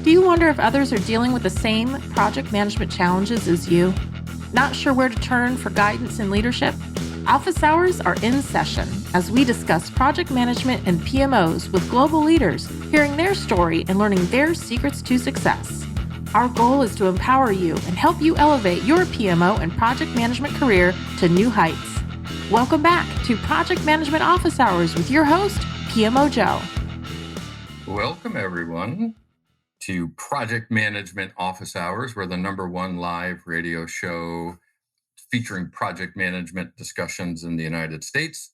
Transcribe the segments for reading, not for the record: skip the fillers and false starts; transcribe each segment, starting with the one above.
Do you wonder if others are dealing with the same project management challenges as you? Not sure where to turn for guidance and leadership? Office hours are in session as we discuss project management and PMOs with global leaders, hearing their story and learning their secrets to success. Our goal is to empower you and help you elevate your PMO and project management career to new heights. Welcome back to Project Management Office Hours with your host, PMO Joe. Welcome, everyone, to Project Management Office Hours. We're the #1 live radio show featuring project management discussions in the United States.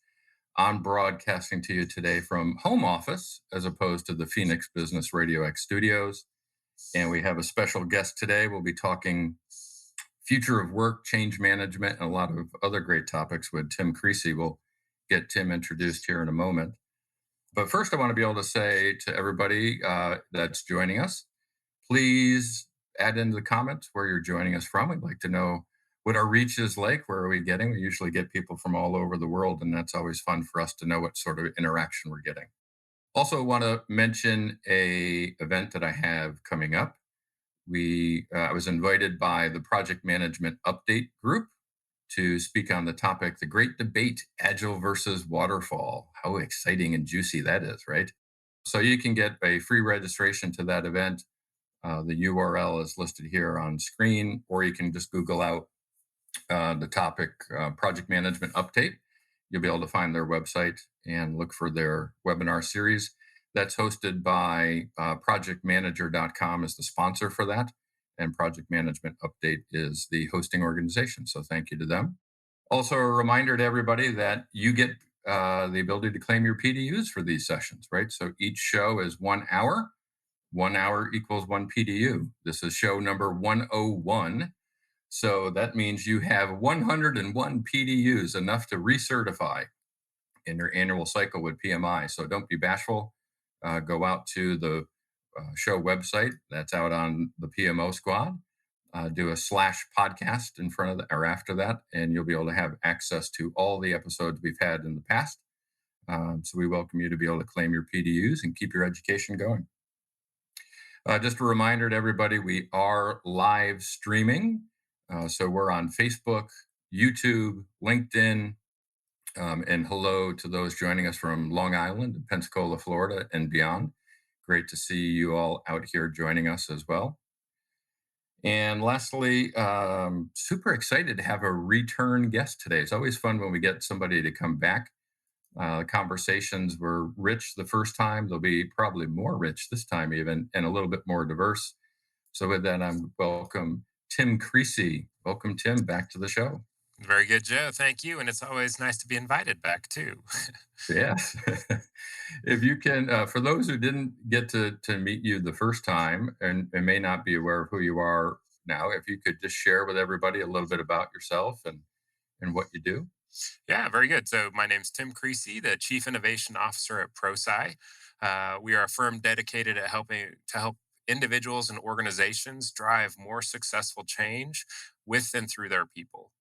I'm broadcasting to you today from home office as opposed to the Phoenix Business RadioX studios. And we have a special guest today. We'll be talking future of work, change management, and a lot of other great topics with Tim Creasey. We'll get Tim introduced here in a moment. But first, I want to be able to say to everybody that's joining us, please add into the comments where you're joining us from. We'd like to know what our reach is like. Where are we getting? We usually get people from all over the world, and that's always fun for us to know what sort of interaction we're getting. Also want to mention a event that I have coming up. I was invited by the Project Management Update group to speak on the topic, the great debate, Agile versus Waterfall. How exciting and juicy that is, right? So you can get a free registration to that event. The URL is listed here on screen, or you can just Google out the topic, Project Management Update. You'll be able to find their website and look for their webinar series. That's hosted by projectmanager.com is the sponsor for that. And Project Management Update is the hosting organization. So thank you to them. Also, a reminder to everybody that you get the ability to claim your PDUs for these sessions, right? So each show is 1 hour. 1 hour equals 1 PDU. This is show number 101. So that means you have 101 PDUs, enough to recertify in your annual cycle with PMI. So don't be bashful. Go out to the show website that's out on the PMO squad. Do a /podcast in front of or after that, and you'll be able to have access to all the episodes we've had in the past. So we welcome you to be able to claim your PDUs and keep your education going. Just a reminder to everybody, we are live streaming. So we're on Facebook, YouTube, LinkedIn, and hello to those joining us from Long Island, Pensacola, Florida, and beyond. Great to see you all out here joining us as well. And lastly, super excited to have a return guest today. It's always fun when we get somebody to come back. Conversations were rich the first time. They'll be probably more rich this time even, and a little bit more diverse. So with that, I'm welcome Tim Creasey. Welcome, Tim, back to the show. Very good, Joe. Thank you. And it's always nice to be invited back, too. Yes. If you can, for those who didn't get to meet you the first time and may not be aware of who you are now, if you could just share with everybody a little bit about yourself and what you do. Yeah, very good. So my name's Tim Creasey, the Chief Innovation Officer at Prosci. We are a firm dedicated at help individuals and organizations drive more successful change with and through their people.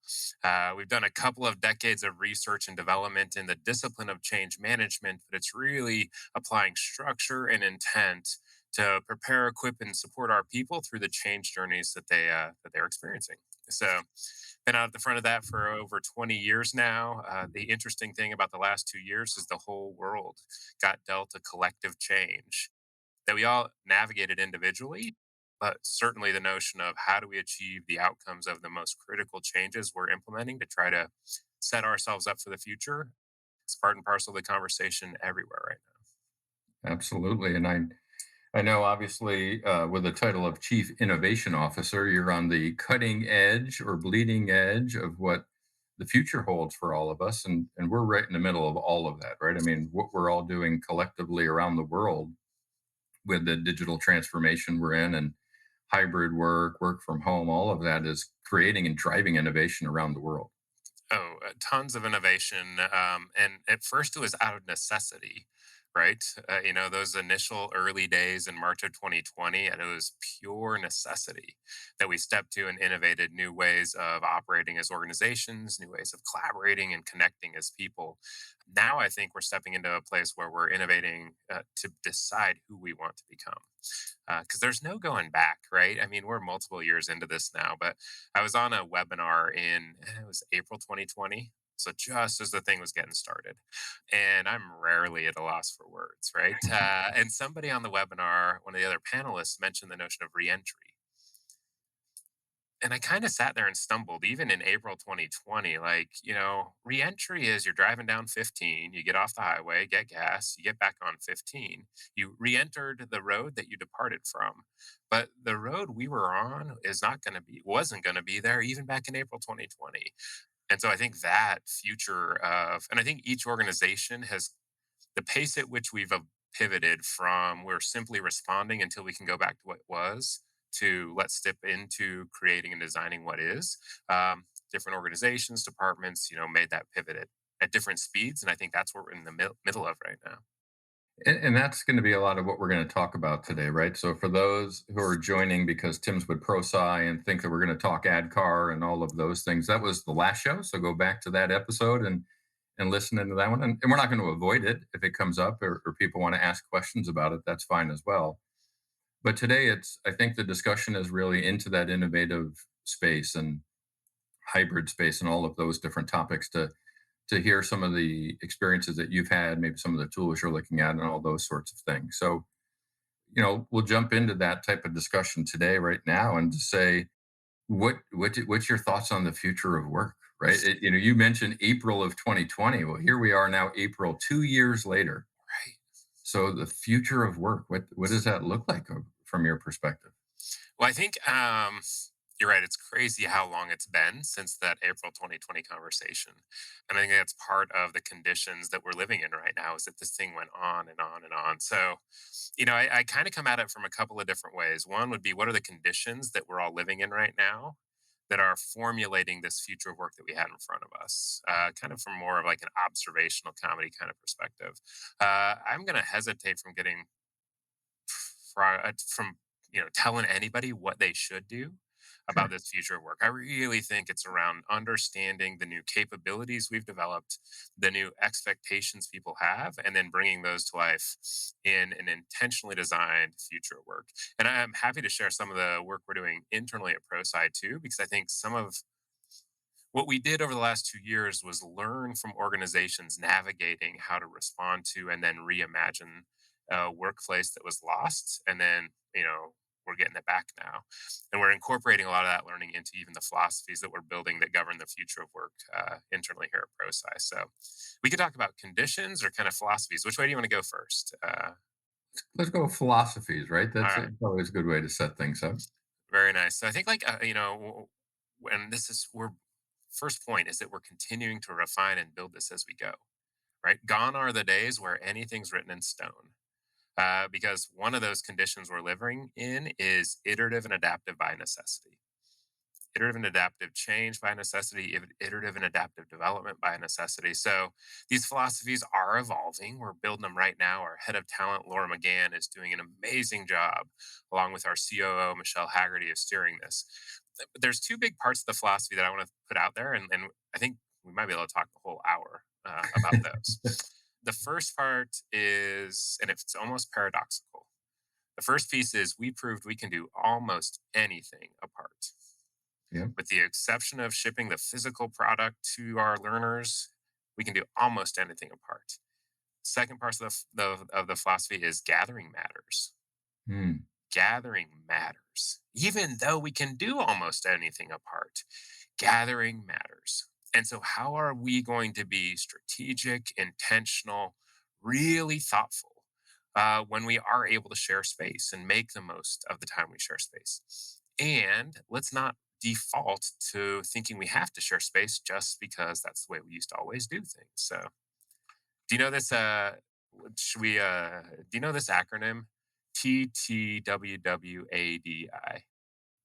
We've done a couple of decades of research and development in the discipline of change management, but it's really applying structure and intent to prepare, equip, and support our people through the change journeys that they're experiencing. So, been out at the front of that for over 20 years now. The interesting thing about the last 2 years is the whole world got dealt a collective change that we all navigated individually, but certainly the notion of how do we achieve the outcomes of the most critical changes we're implementing to try to set ourselves up for the future. It's part and parcel of the conversation everywhere right now. Absolutely. And I know, obviously, with the title of Chief Innovation Officer, you're on the cutting edge or bleeding edge of what the future holds for all of us. And we're right in the middle of all of that, right? I mean, what we're all doing collectively around the world with the digital transformation we're in and hybrid work from home, all of that is creating and driving innovation around the world. Oh, tons of innovation. And at first it was out of necessity. right? Those initial early days in March of 2020, and it was pure necessity that we stepped to and innovated new ways of operating as organizations, new ways of collaborating and connecting as people. Now I think we're stepping into a place where we're innovating to decide who we want to become. Because there's no going back, right? I mean, we're multiple years into this now, but I was on a webinar it was April 2020. So just as the thing was getting started, and I'm rarely at a loss for words, right? And somebody on the webinar, one of the other panelists, mentioned the notion of reentry, and I kind of sat there and stumbled, even in April 2020. Like, reentry is you're driving down 15, you get off the highway, get gas, you get back on 15, you re entered the road that you departed from. But the road we were on wasn't going to be there even back in April 2020. And so I think that future and I think each organization has the pace at which we've pivoted from we're simply responding until we can go back to what was to let's step into creating and designing what is. Different organizations, departments, made that pivot at different speeds. And I think that's what we're in the middle of right now. And that's going to be a lot of what we're going to talk about today, right? So for those who are joining because Tim's with Prosci and think that we're going to talk AdCar and all of those things, that was the last show. So go back to that episode and listen into that one. And we're not going to avoid it if it comes up or people want to ask questions about it. That's fine as well. But today I think the discussion is really into that innovative space and hybrid space and all of those different topics to hear some of the experiences that you've had, maybe some of the tools you're looking at, and all those sorts of things. So, we'll jump into that type of discussion today, right now, and to say, what's your thoughts on the future of work, right? You mentioned April of 2020. Well, here we are now, April, 2 years later. Right. So the future of work, what does that look like from your perspective? Well, I think you're right. It's crazy how long it's been since that April 2020 conversation. And I think that's part of the conditions that we're living in right now is that this thing went on and on and on. So, I kind of come at it from a couple of different ways. One would be what are the conditions that we're all living in right now that are formulating this future of work that we had in front of us, kind of from more of like an observational comedy kind of perspective. I'm going to hesitate from getting from telling anybody what they should do about Sure. this future of work. I really think it's around understanding the new capabilities we've developed, the new expectations people have, and then bringing those to life in an intentionally designed future of work. And I'm happy to share some of the work we're doing internally at ProSci too, because I think some of what we did over the last 2 years was learn from organizations navigating how to respond to and then reimagine a workplace that was lost. And then, we're getting it back now. And we're incorporating a lot of that learning into even the philosophies that we're building that govern the future of work internally here at ProSci. So we could talk about conditions or kind of philosophies. Which way do you want to go first? Let's go with philosophies, right? All That's right. always a good way to set things up. Very nice. So I think, like, when we're first point is that we're continuing to refine and build this as we go, right? Gone are the days where anything's written in stone. Because one of those conditions we're living in is iterative and adaptive by necessity. Iterative and adaptive change by necessity, iterative and adaptive development by necessity. So these philosophies are evolving. We're building them right now. Our head of talent, Laura McGann, is doing an amazing job, along with our COO, Michelle Haggerty, of steering this. But there's two big parts of the philosophy that I want to put out there, and I think we might be able to talk the whole hour about those. The first part is, and it's almost paradoxical. The first piece is we proved we can do almost anything apart. Yeah. With the exception of shipping the physical product to our learners, we can do almost anything apart. Second part of the philosophy is gathering matters. Hmm. Gathering matters. Even though we can do almost anything apart, gathering matters. And so, how are we going to be strategic, intentional, really thoughtful when we are able to share space and make the most of the time we share space? And let's not default to thinking we have to share space just because that's the way we used to always do things. So, do you know this? Should we? Do you know this acronym? TTWWADI.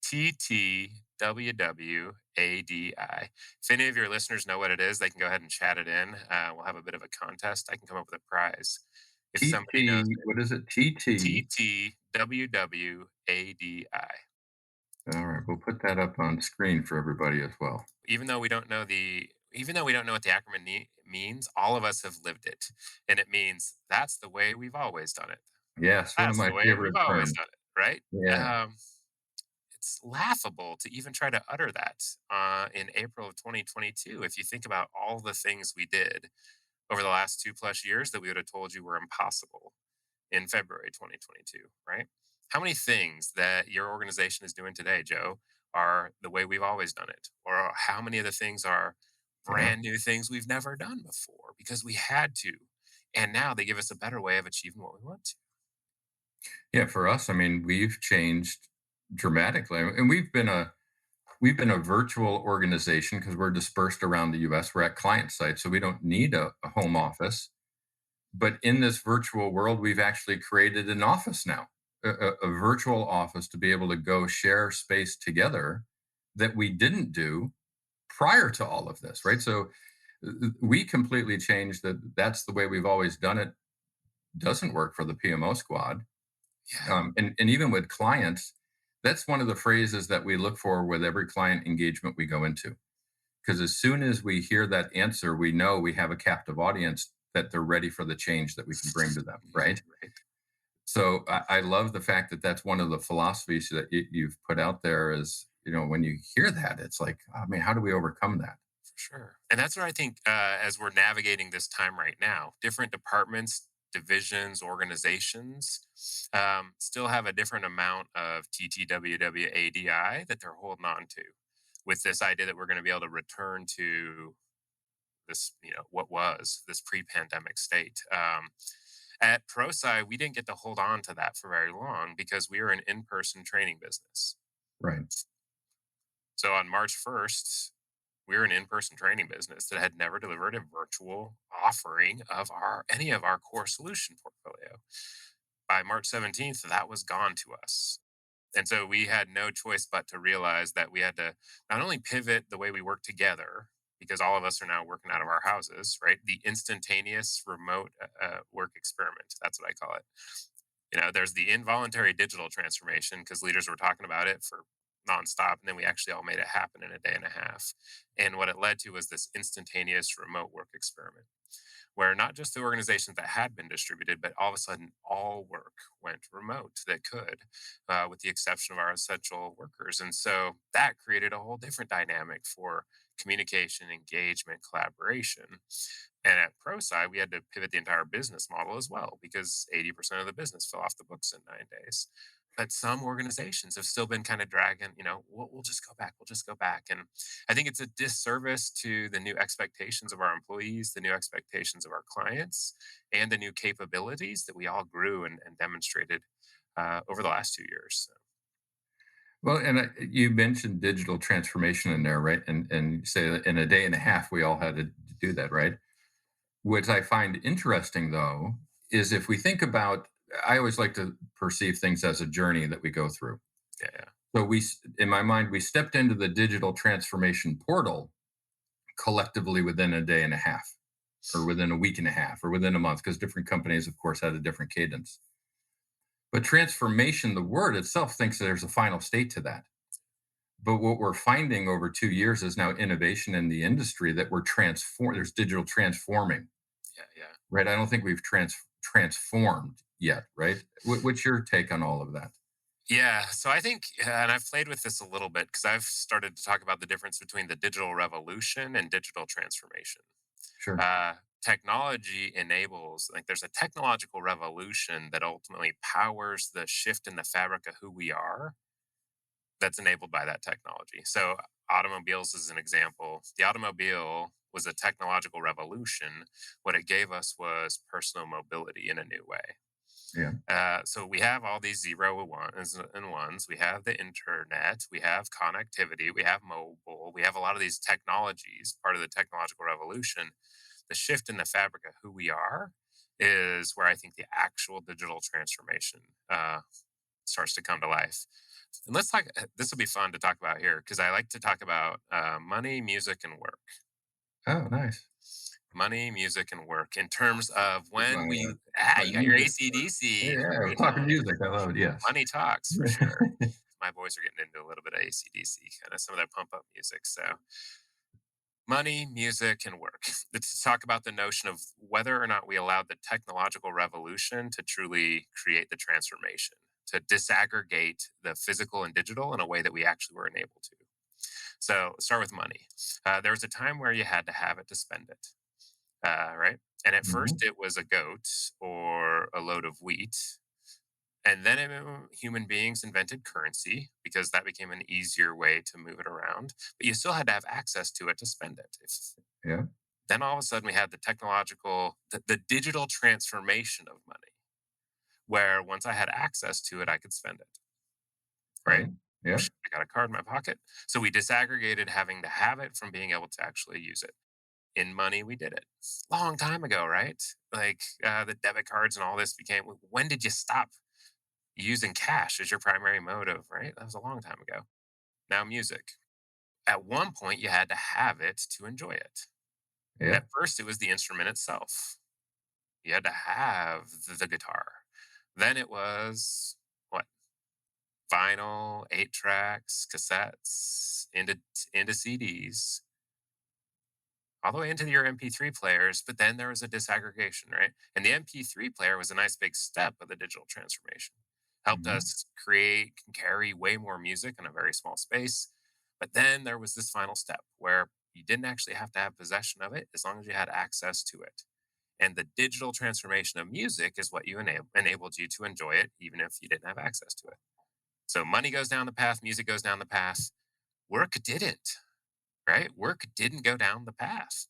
TTWWADI. If any of your listeners know what it is, they can go ahead and chat it in. We'll have a bit of a contest. I can come up with a prize if somebody knows TT, what is it? TT. TTWWADI. All right, we'll put that up on screen for everybody as well. Even though we don't know what the acronym means, all of us have lived it, and it means that's the way we've always done it. Yes, one of That's my the way we've favorite always terms. done it, right? Yeah, It's laughable to even try to utter that in April of 2022. If you think about all the things we did over the last 2+ years that we would have told you were impossible in February 2022, right? How many things that your organization is doing today, Joe, are the way we've always done it? Or how many of the things are yeah. brand new things we've never done before because we had to? And now they give us a better way of achieving what we want to. Yeah, for us, I mean, we've changed dramatically, and we've been a virtual organization because we're dispersed around the US. We're at client sites, so we don't need a home office. But in this virtual world, we've actually created an office now, a virtual office to be able to go share space together that we didn't do prior to all of this, right? So we completely changed that. That's the way we've always done it. Doesn't work for the PMO squad. Yeah. And even with clients, that's one of the phrases that we look for with every client engagement we go into. Because as soon as we hear that answer, we know we have a captive audience that they're ready for the change that we can bring to them, right? Right. So I love the fact that that's one of the philosophies that you've put out there. Is when you hear that, it's like, I mean, how do we overcome that? For sure. And that's where I think, as we're navigating this time right now, different departments, divisions, organizations still have a different amount of TTWWADI that they're holding on to with this idea that we're going to be able to return to this, what was this pre pandemic state. At Prosci, we didn't get to hold on to that for very long because we were an in person training business. Right. So on March 1st, we're an in-person training business that had never delivered a virtual offering of any of our core solution portfolio. By March 17th, that was gone to us. And so we had no choice but to realize that we had to not only pivot the way we work together, because all of us are now working out of our houses, right? The instantaneous remote work experiment. That's what I call it. There's the involuntary digital transformation because leaders were talking about it for nonstop, and then we actually all made it happen in a day and a half. And what it led to was this instantaneous remote work experiment, where not just the organizations that had been distributed, but all of a sudden all work went remote that could, with the exception of our essential workers. And so that created a whole different dynamic for communication, engagement, collaboration. And at ProSci, we had to pivot the entire business model as well because 80% of the business fell off the books in 9 days. But some organizations have still been kind of dragging, we'll just go back, we'll just go back. And I think it's a disservice to the new expectations of our employees, the new expectations of our clients, and the new capabilities that we all grew and demonstrated over the last 2 years. So, Well, and you mentioned digital transformation in there, right? And you say that in a day and a half, we all had to do that, right? What I find interesting, though, is if we think about, I always like to perceive things as a journey that we go through. yeah, yeah. So in my mind, we stepped into the digital transformation portal collectively within a day and a half, or within a week and a half, or within a month, because different companies, of course, had a different cadence. But transformation, the word itself, thinks there's a final state to that. But what we're finding over 2 years is now innovation in the industry that we're there's digital transforming, Yeah, yeah. right? I don't think we've transformed yet, right? What's your take on all of that? Yeah. So I think, and I've played with this a little bit because I've started to talk about the difference between the digital revolution and digital transformation. Sure. Technology enables, like, there's a technological revolution that ultimately powers the shift in the fabric of who we are that's enabled by that technology. So, automobiles is an example. The automobile was a technological revolution. What it gave us was personal mobility in a new way. Yeah. So we have all these zero ones and ones. We have the internet. We have connectivity. We have mobile. We have a lot of these technologies, part of the technological revolution. The shift in the fabric of who we are is where I think the actual digital transformation starts to come to life. And let's talk. This will be fun to talk about here because I like to talk about money, music, and work. Oh, nice. Money, music, and work in terms of It's when my, you got your music. AC/DC. Yeah, we're Very talking nice. music. I love it. Yes. Money talks for sure. My boys are getting into a little bit of AC/DC, kind of some of that pump up music. So money, music, and work. Let's talk about the notion of whether or not we allowed the technological revolution to truly create the transformation, to disaggregate the physical and digital in a way that we actually weren't able to. So let's start with money. There was a time where you had to have it to spend it, right? And at Mhm. first, it was a goat or a load of wheat. And then human beings invented currency because that became an easier way to move it around. But you still had to have access to it to spend it. Yeah. Then all of a sudden, we had the the digital transformation of money, where once I had access to it, I could spend it, right? Right. Yeah. I got a card in my pocket. So we disaggregated having to have it from being able to actually use it. In money, we did it long time ago, right? Like the debit cards and all this became. When did you stop using cash as your primary motive, right? That was a long time ago. Now, music. At one point, you had to have it to enjoy it. Yeah. At first, it was the instrument itself. You had to have the guitar. Then it was what? Vinyl, 8 tracks, cassettes, into CDs, all the way into your MP3 players. But then there was a disaggregation, right? And the MP3 player was a nice big step of the digital transformation. Helped Mhm. us create and carry way more music in a very small space. But then there was this final step where you didn't actually have to have possession of it as long as you had access to it. And the digital transformation of music is what enabled you to enjoy it, even if you didn't have access to it. So money goes down the path, music goes down the path. Work didn't, right? Work didn't go down the path.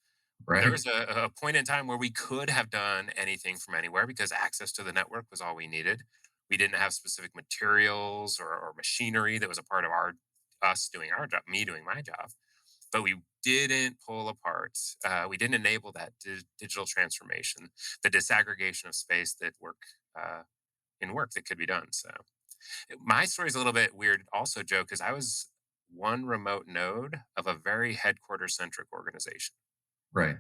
There Right. was a point in time where we could have done anything from anywhere because access to the network was all we needed. We didn't have specific materials or machinery that was a part of us doing our job, me doing my job. But we didn't pull apart. We didn't enable that digital transformation, the disaggregation of space that uh, work that could be done. So my story is a little bit weird, also, Joe, because I was one remote node of a very headquarter centric organization. Right.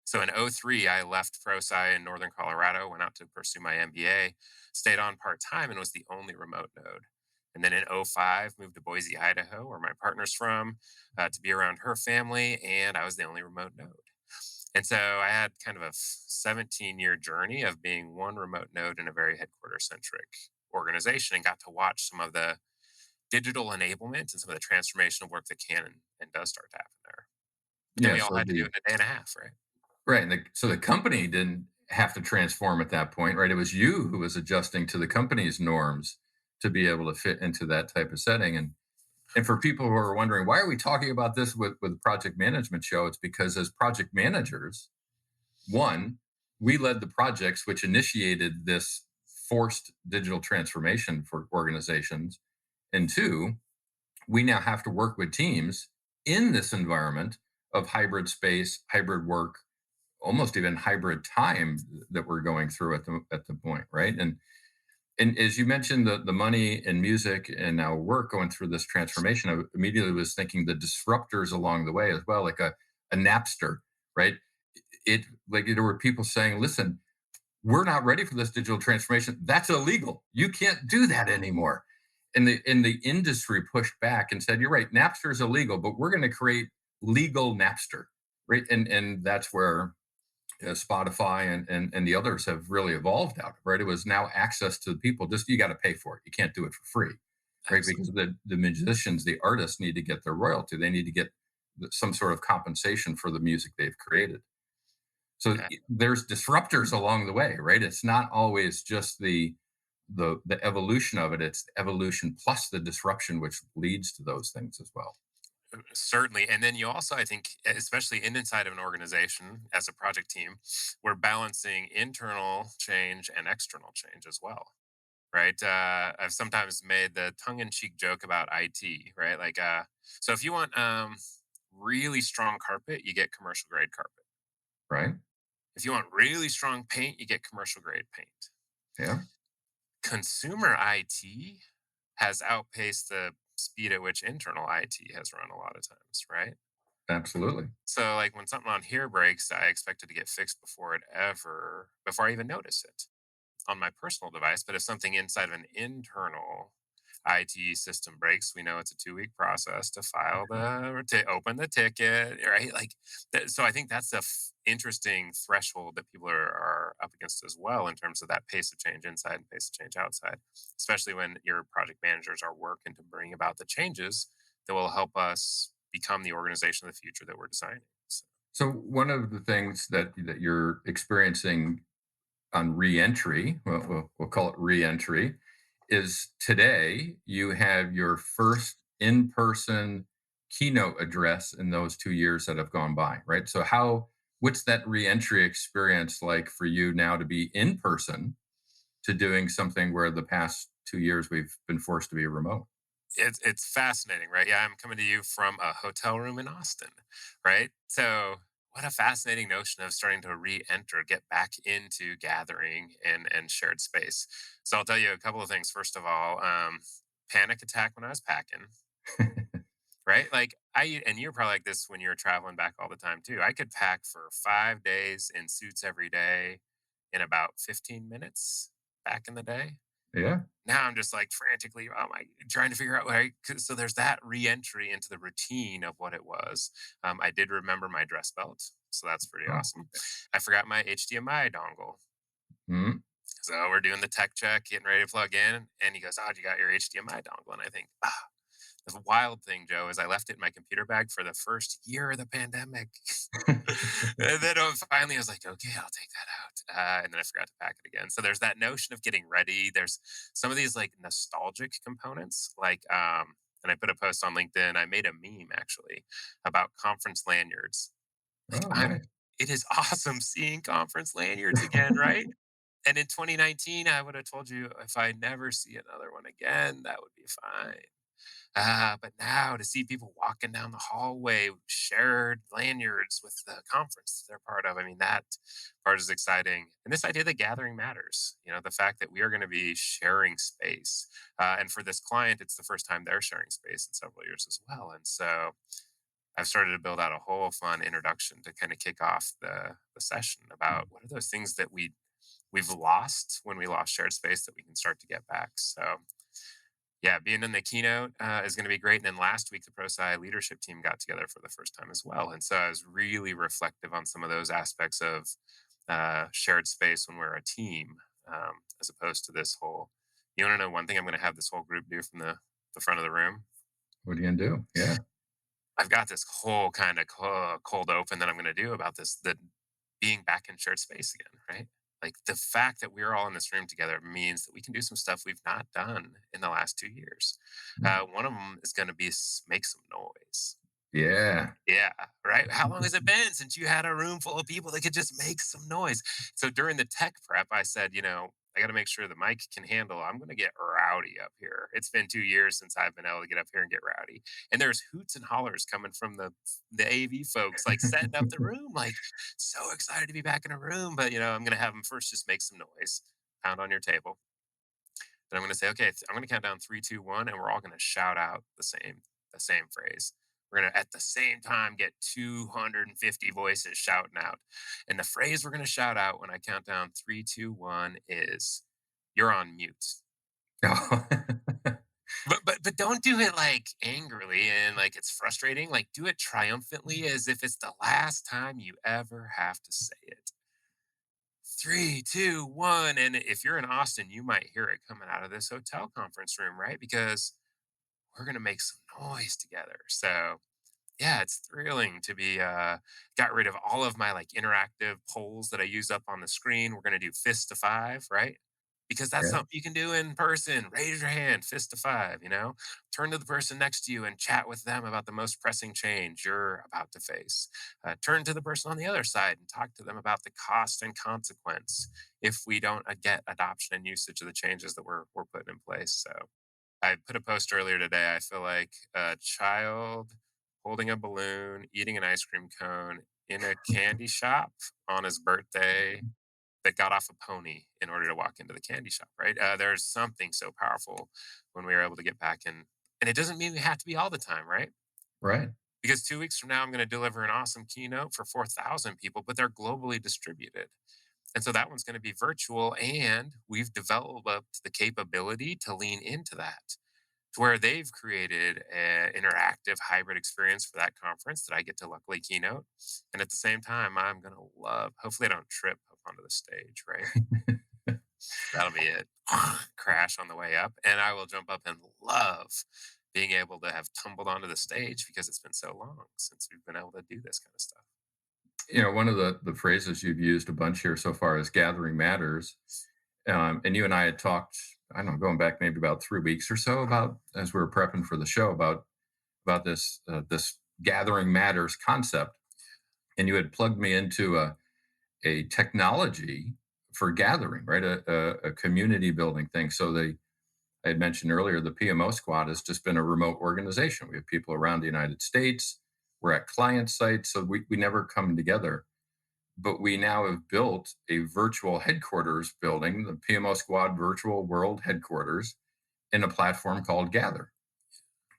So in '03, I left Prosci in Northern Colorado, went out to pursue my MBA, stayed on part time, and was the only remote node. And then in '05, moved to Boise, Idaho, where my partner's from, to be around her family, and I was the only remote node. And so I had kind of a 17-year journey of being one remote node in a very headquarter centric organization and got to watch some of the digital enablement and some of the transformational work that can and does start to happen there. But then Yeah. we all So had to do it in a day and a half, right? right. And so the company didn't have to transform at that point, right? It was you who was adjusting to the company's norms to be able to fit into that type of setting. And for people who are wondering, why are we talking about this with the project management show? It's because as project managers, one, we led the projects which initiated this forced digital transformation for organizations. And two, we now have to work with teams in this environment of hybrid space, hybrid work, almost even hybrid time that we're going through at the point, right? And as you mentioned, the money and music and now work going through this transformation, I immediately was thinking the disruptors along the way as well, like a Napster, right? It like there were people saying, listen, we're not ready for this digital transformation. That's illegal. You can't do that anymore. And the industry pushed back and said, you're right, Napster is illegal, but we're going to create legal Napster, right? And that's where Spotify and the others have really evolved out of, right? It was now access to the people. Just you got to pay for it. You can't do it for free, right? Absolutely. Because the musicians, the artists need to get their royalty. They need to get some sort of compensation for the music they've created. So Yeah. there's disruptors along the way, right? It's not always just the evolution of it. It's evolution plus the disruption, which leads to those things as well. Certainly. And then you also, I think, especially inside of an organization as a project team, we're balancing internal change and external change as well. Right. I've sometimes made the tongue in cheek joke about IT, right? Like, so if you want really strong carpet, you get commercial grade carpet. Right? If you want really strong paint, you get commercial grade paint. Yeah. Consumer IT has outpaced the speed at which internal IT has run a lot of times, right? Absolutely. So like when something on here breaks, I expect it to get fixed before I even notice it on my personal device. But if something inside of an internal IT system breaks, we know it's a 2-week process to to open the ticket, right? Like, so I think that's interesting threshold that people are up against as well in terms of that pace of change inside and pace of change outside, especially when your project managers are working to bring about the changes that will help us become the organization of the future that we're designing. So, So one of the things that you're experiencing on reentry, well, we'll call it reentry, is today you have your first in-person keynote address in those 2 years that have gone by, right? So what's that reentry experience like for you now to be in person to doing something where the past 2 years we've been forced to be remote? it's fascinating, right? Yeah, I'm coming to you from a hotel room in Austin, right? So what a fascinating notion of starting to re-enter, get back into gathering and shared space. So I'll tell you a couple of things. First of all, panic attack when I was packing, right? Like and you're probably like this when you're traveling back all the time too. I could pack for 5 days in suits every day in about 15 minutes back in the day. Yeah. Now I'm just like frantically, oh my, trying to figure out where. So there's that re-entry into the routine of what it was. I did remember my dress belt, so that's pretty Oh. awesome. I forgot my HDMI dongle, Mhm. so we're doing the tech check, getting ready to plug in, and he goes, "Oh, you got your HDMI dongle?" And I think, ah, the wild thing, Joe, is I left it in my computer bag for the first year of the pandemic. And then finally, I was like, okay, I'll take that out. And then I forgot to pack it again. So there's that notion of getting ready. There's some of these like nostalgic components, and I put a post on LinkedIn. I made a meme actually about conference lanyards. Like, Oh, nice. it is awesome seeing conference lanyards again, right? And in 2019, I would have told you if I never see another one again, that would be fine. But now to see people walking down the hallway, with shared lanyards with the conference they're part of, I mean, that part is exciting. And this idea that gathering matters, the fact that we are going to be sharing space. And for this client, it's the first time they're sharing space in several years as well. And so I've started to build out a whole fun introduction to kind of kick off the session about what are those things that we've lost when we lost shared space that we can start to get back. So yeah, being in the keynote is going to be great. And then last week, the ProSci leadership team got together for the first time as well. And so I was really reflective on some of those aspects of shared space when we're a team, as opposed to this whole. You want to know one thing I'm going to have this whole group do from the front of the room? What are you gonna do? Yeah. I've got this whole kind of cold open that I'm going to do about the being back in shared space again, right? Like the fact that we're all in this room together means that we can do some stuff we've not done in the last 2 years. Mm. One of them is going to be make some noise. Yeah. Yeah, right. How long has it been since you had a room full of people that could just make some noise? So during the tech prep, I said, I got to make sure the mic can handle. I'm going to get rowdy up here. It's been 2 years since I've been able to get up here and get rowdy, and there's hoots and hollers coming from the AV folks, like setting up the room, like so excited to be back in a room. But I'm going to have them first just make some noise, pound on your table. Then I'm going to say, okay, I'm going to count down 3, 2, 1, and we're all going to shout out the same phrase. We're going to at the same time get 250 voices shouting out. And the phrase we're going to shout out when I count down 3, 2, 1 is "You're on mute." But don't do it like angrily and like it's frustrating. Like do it triumphantly as if it's the last time you ever have to say it. 3, 2, 1. And if you're in Austin, you might hear it coming out of this hotel conference room, right? Because we're gonna make some noise together. So yeah, it's thrilling to be got rid of all of my like interactive polls that I use up on the screen. We're gonna do fist to five, right? Because that's Yeah. something you can do in person. Raise your hand, fist to five. Turn to the person next to you and chat with them about the most pressing change you're about to face. Turn to the person on the other side and talk to them about the cost and consequence if we don't get adoption and usage of the changes that we're putting in place. So I put a post earlier today. I feel like a child holding a balloon, eating an ice cream cone in a candy shop on his birthday that got off a pony in order to walk into the candy shop, right? There's something so powerful when we are able to get back in. And it doesn't mean we have to be all the time, right? Right. Because 2 weeks from now, I'm going to deliver an awesome keynote for 4,000 people, but they're globally distributed. And so that one's going to be virtual. And we've developed the capability to lean into that to where they've created an interactive hybrid experience for that conference that I get to luckily keynote. And at the same time, I'm going to love, hopefully, I don't trip up onto the stage, right? That'll be it. Crash on the way up. And I will jump up and love being able to have tumbled onto the stage because it's been so long since we've been able to do this kind of stuff. One of the phrases you've used a bunch here so far is gathering matters. And you and I had talked, I don't know, going back maybe about 3 weeks or so about as we were prepping for the show about this gathering matters concept. And you had plugged me into a technology for gathering, right? A community building thing. So I had mentioned earlier, the PMO squad has just been a remote organization. We have people around the United States. We're at client sites, so we never come together. But we now have built a virtual headquarters building, the PMO Squad Virtual World Headquarters, in a platform called Gather,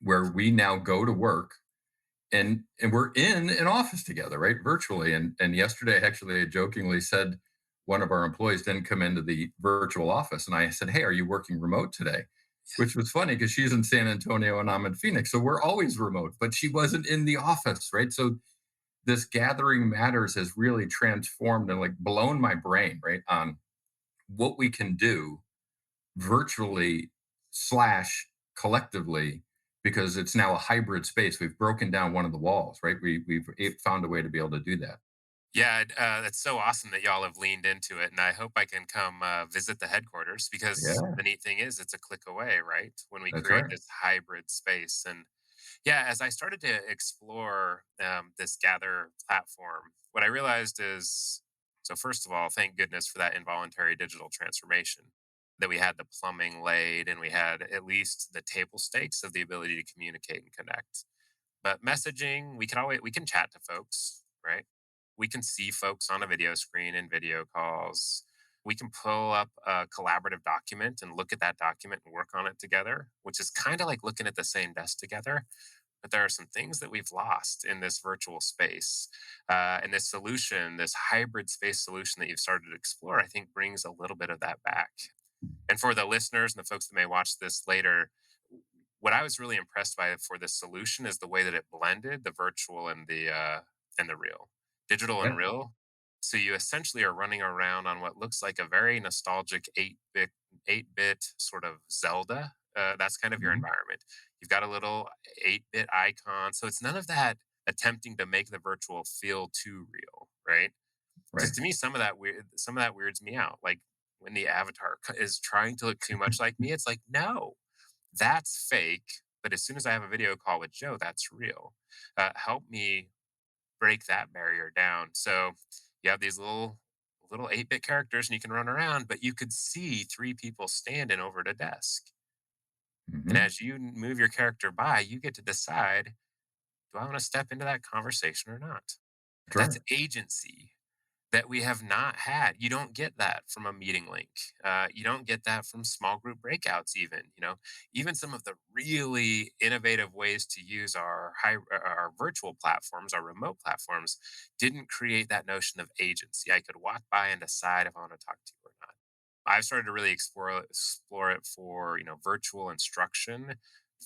where we now go to work and we're in an office together, right? Virtually. And yesterday, actually, I jokingly said one of our employees didn't come into the virtual office. And I said, "Hey, are you working remote today?" Which was funny because she's in San Antonio and I'm in Phoenix. So we're always remote, but she wasn't in the office, right? So this gathering matters has really transformed and like blown my brain, right? On what we can do virtually slash collectively because it's now a hybrid space. We've broken down one of the walls, right? We've found a way to be able to do that. Yeah, that's so awesome that y'all have leaned into it, and I hope I can come visit the headquarters because Yeah, the neat thing is it's a click away, right? When we that's create right. this hybrid space, and yeah, as I started to explore this Gather platform, what I realized is so, first of all, thank goodness for that involuntary digital transformation that we had the plumbing laid and we had at least the table stakes of the ability to communicate and connect. But messaging, we can chat to folks, right? We can see folks on a video screen in video calls. We can pull up a collaborative document and look at that document and work on it together, which is kind of like looking at the same desk together. But there are some things that we've lost in this virtual space. And this solution, this hybrid space solution that you've started to explore, I think brings a little bit of that back. And for the listeners and the folks that may watch this later, what I was really impressed by for this solution is the way that it blended the virtual and the real, digital and Yeah. real. So you essentially are running around on what looks like a very nostalgic 8-bit sort of Zelda. That's kind of your Mhm. environment. You've got a little 8-bit icon, so it's none of that attempting to make the virtual feel too real, right? Because Right. to me, some of that weirds me out. Like when the avatar is trying to look too much like me, it's like no, that's fake. But as soon as I have a video call with Joe, that's real. Help me break that barrier down. So you have these little 8-bit characters and you can run around, but you could see three people standing over the desk. And Hmm. as you move your character by, you get to decide, do I want to step into that conversation or not? That's That's right. agency that we have not had. You don't get that from a meeting link. You don't get that from small group breakouts. Even some of the really innovative ways to use our virtual platforms, our remote platforms, didn't create that notion of agency. I could walk by and decide if I want to talk to you or not. I've started to really explore it for virtual instruction,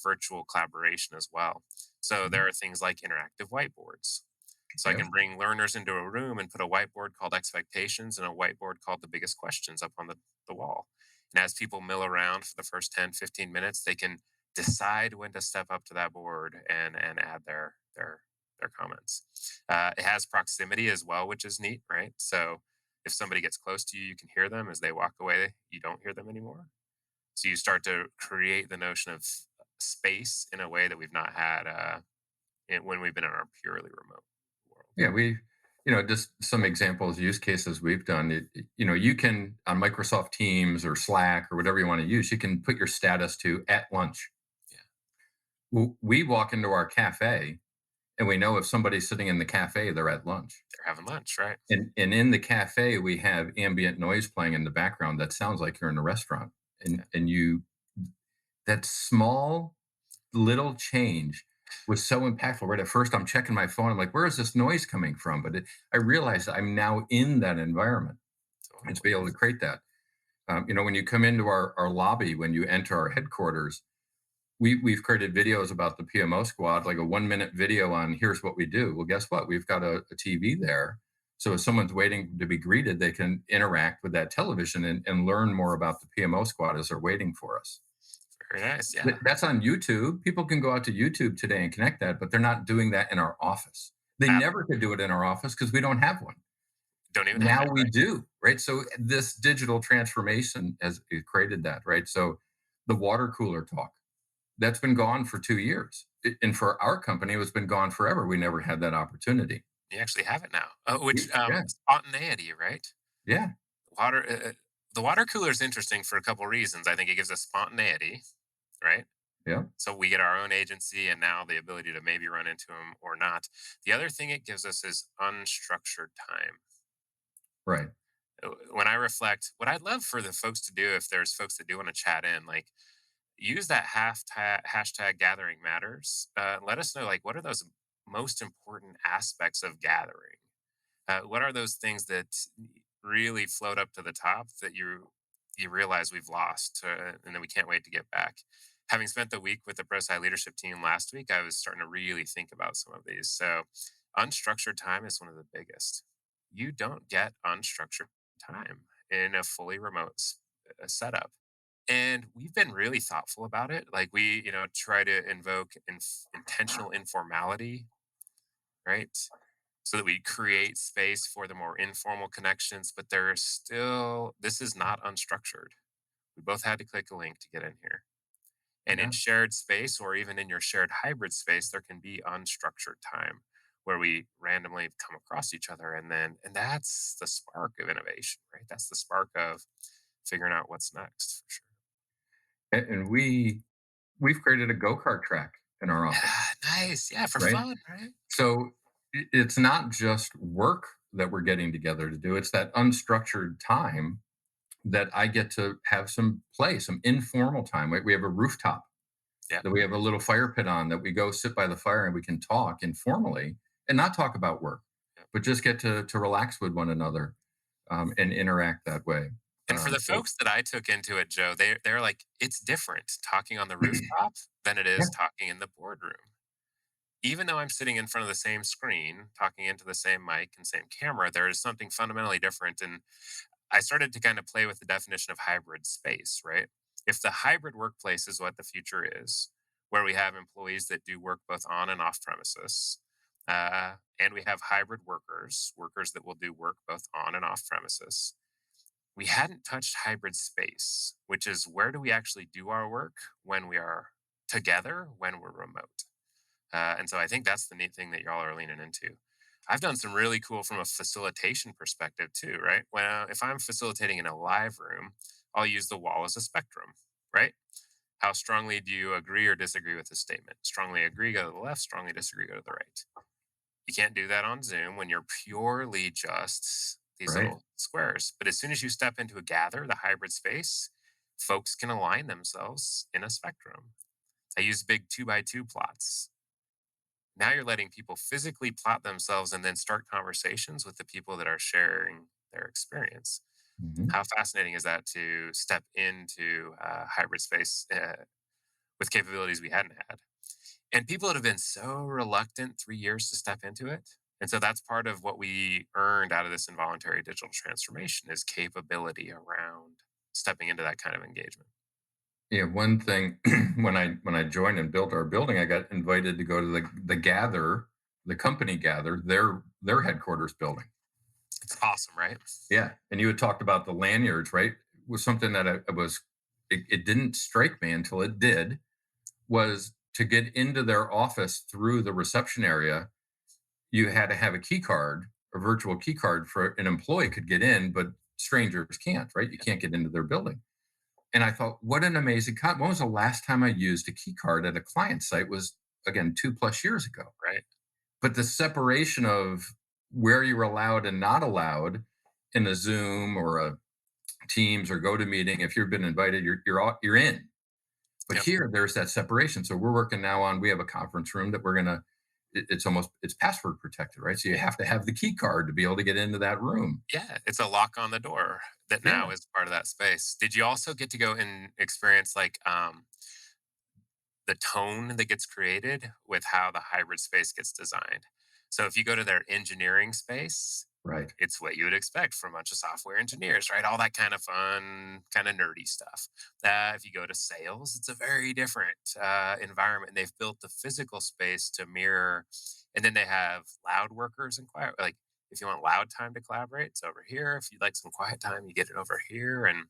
virtual collaboration as well. So Mhm. there are things like interactive whiteboards, so I Yep. can bring learners into a room and put a whiteboard called expectations and a whiteboard called the biggest questions up on the wall. And as people mill around for the first 10, 15 minutes, they can decide when to step up to that board and add their comments. It has proximity as well, which is neat, right? So if somebody gets close to you, you can hear them. As they walk away, you don't hear them anymore. So you start to create the notion of space in a way that we've not had when we've been in our purely remote world. Yeah, just some examples, use cases we've done. You can on Microsoft Teams or Slack or whatever you want to use, you can put your status to at lunch. Yeah, We walk into our cafe and we know if somebody's sitting in the cafe, they're at lunch. they're having lunch, right? And in the cafe, we have ambient noise playing in the background that sounds like you're in a restaurant. Yeah. And that small little change. was so impactful. Right at first, I'm checking my phone. I'm like, where is this noise coming from? But I realized I'm now in that environment and to be Totally. able to create that. When you come into our lobby, when you enter our headquarters, we've created videos about the PMO squad, like a 1 minute video on here's what we do. Well, guess what? We've got a TV there. So if someone's waiting to be greeted, they can interact with that television and learn more about the PMO squad as they're waiting for us. Very nice. Yeah. That's on YouTube. People can go out to YouTube today and connect that, but they're not doing that in our office. They App, never could do it in our office because we don't have one. don't even have Now it, we right? do, right? So this digital transformation has created that, right? So the water cooler talk, that's been gone for 2 years. And for our company, it's been gone forever. We never had that opportunity. You actually have it now, which Yeah, spontaneity, right? yeah, Water, the water cooler is interesting for a couple reasons. I think it gives us spontaneity, right? yeah, So we get our own agency and now the ability to maybe run into them or not. The other thing it gives us is unstructured time. right. When I reflect, what I'd love for the folks to do, if there's folks that do want to chat in, like use that hashtag gathering matters. Let us know, like, what are those most important aspects of gathering? What are those things that really float up to the top that you realize we've lost, and then we can't wait to get back? Having spent the week with the Prosci leadership team last week, I was starting to really think about some of these. So, unstructured time is one of the biggest. You don't get unstructured time in a fully remote setup. And we've been really thoughtful about it. Like we, try to invoke intentional informality, right? So that we create space for the more informal connections, but there's still, this is not unstructured. We both had to click a link to get in here. And in Yeah. shared space or even in your shared hybrid space, there can be unstructured time where we randomly come across each other. And that's the spark of innovation, right? That's the spark of figuring out what's next for sure. And we've created a go-kart track in our office, Yeah, nice. Yeah, for right? fun, right? So it's not just work that we're getting together to do, it's that unstructured time that I get to have some play, some informal time. We have a rooftop Yeah. that we have a little fire pit on that we go sit by the fire and we can talk informally and not talk about work, Yeah. but just get to relax with one another and interact that way. And for the So, folks that I took into it, Joe, they're like, it's different talking on the rooftop than it yeah, is talking in the boardroom. Even though I'm sitting in front of the same screen, talking into the same mic and same camera, there is something fundamentally different. And I started to kind of play with the definition of hybrid space, right? If the hybrid workplace is what the future is, where we have employees that do work both on and off premises, and we have hybrid workers that will do work both on and off premises, we hadn't touched hybrid space, which is where do we actually do our work when we are together, when we're remote. And so I think that's the neat thing that y'all are leaning into. I've done some really cool from a facilitation perspective too, right? If I'm facilitating in a live room, I'll use the wall as a spectrum, right? How strongly do you agree or disagree with the statement? Strongly agree, go to the left. Strongly disagree, go to the right. You can't do that on Zoom when you're purely just these right. little squares. But as soon as you step into a gather, the hybrid space, folks can align themselves in a spectrum. I use big 2x2 plots. Now you're letting people physically plot themselves and then start conversations with the people that are sharing their experience. Mhm. How fascinating is that to step into hybrid space with capabilities we hadn't had? And people that have been so reluctant 3 years to step into it. And so that's part of what we earned out of this involuntary digital transformation is capability around stepping into that kind of engagement. Yeah, one thing when I joined and built our building, I got invited to go to the gather, the company gather, their headquarters building. It's awesome, right? Yeah, and you had talked about the lanyards, right? Was something that it didn't strike me until it did. Was to get into their office through the reception area, you had to have a key card, a virtual key card for an employee could get in, but strangers can't, right? You can't get into their building. And I thought, what an amazing when was the last time I used a key card at a client site was again 2+ years ago. Right. But the separation of where you were allowed and not allowed in a Zoom or a Teams or GoToMeeting, if you've been invited, you're in. But Yep. here, there's that separation. So we're working now on, we have a conference room that we're going to, it's password protected, right? So you have to have the key card to be able to get into that room. Yeah, it's a lock on the door that now Yeah, is part of that space. Did you also get to go and experience like the tone that gets created with how the hybrid space gets designed? So if you go to their engineering space, right. it's what you would expect from a bunch of software engineers, right? All that kind of fun, kind of nerdy stuff. If you go to sales, it's a very different environment. And they've built the physical space to mirror, and then they have loud workers and quiet. Like if you want loud time to collaborate, it's over here. If you'd like some quiet time, you get it over here. And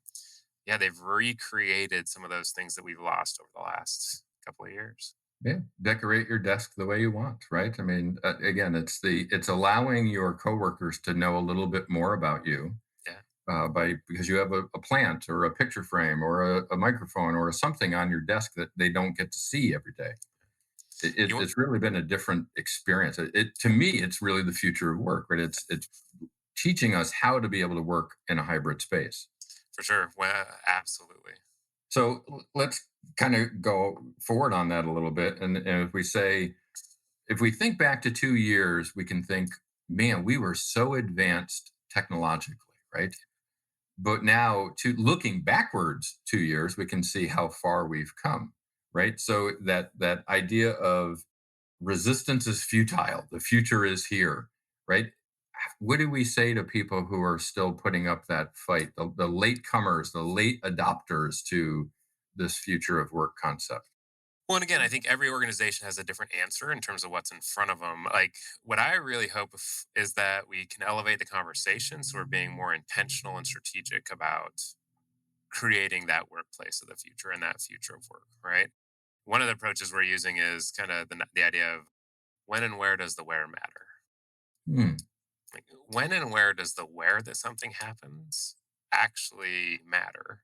yeah, they've recreated some of those things that we've lost over the last couple of years. Yeah, decorate your desk the way you want, right? I mean, again, it's allowing your coworkers to know a little bit more about you Yeah. by because you have a plant or a picture frame or a microphone or something on your desk that they don't get to see every day. You want, It's really been a different experience. To me, it's really the future of work, right? It's teaching us how to be able to work in a hybrid space. for sure. Well, absolutely. So let's kind of go forward on that a little bit. And if we think back to 2 years, we can think, man, we were so advanced technologically, right? But now, to looking backwards 2 years, we can see how far we've come, right? So that idea of resistance is futile, the future is here, right? What do we say to people who are still putting up that fight, the late comers, the late adopters to this future of work concept? Well, and again, I think every organization has a different answer in terms of what's in front of them. Like, what I really hope is that we can elevate the conversation so we're being more intentional and strategic about creating that workplace of the future and that future of work, right? One of the approaches we're using is kind of the idea of when and where does the where matter? Hmm, Like, when and where does the where that something happens actually matter?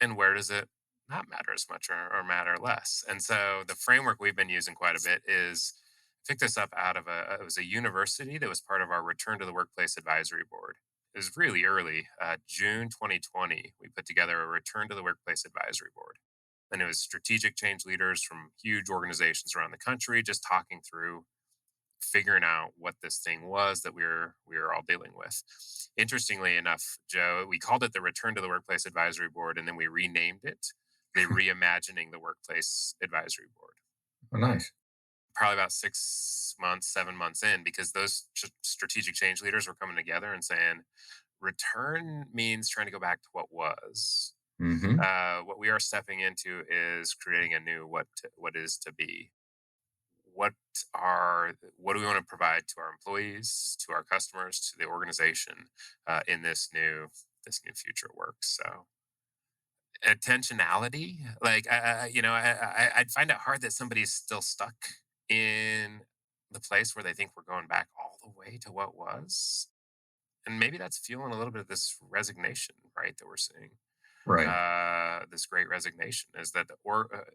And where does it not matter as much or matter less? And so the framework we've been using quite a bit is pick this up out of it was a university that was part of our return to the workplace advisory board. It was really early, June 2020. We put together a return to the workplace advisory board, and it was strategic change leaders from huge organizations around the country just talking through figuring out what this thing was that we were all dealing with. Interestingly enough, Joe, we called it the Return to the Workplace Advisory Board, and then we renamed it the Reimagining the Workplace Advisory Board. oh, nice. Probably about 6 months, 7 months in, because those strategic change leaders were coming together and saying, return means trying to go back to what was. Hmm. What we are stepping into is creating a new what is to be. what what do we want to provide to our employees, to our customers, to the organization in this new future of work. So intentionality, like I'd find it hard that somebody's still stuck in the place where they think we're going back all the way to what was, and maybe that's fueling a little bit of this resignation, right, that we're seeing. Right. This great resignation is that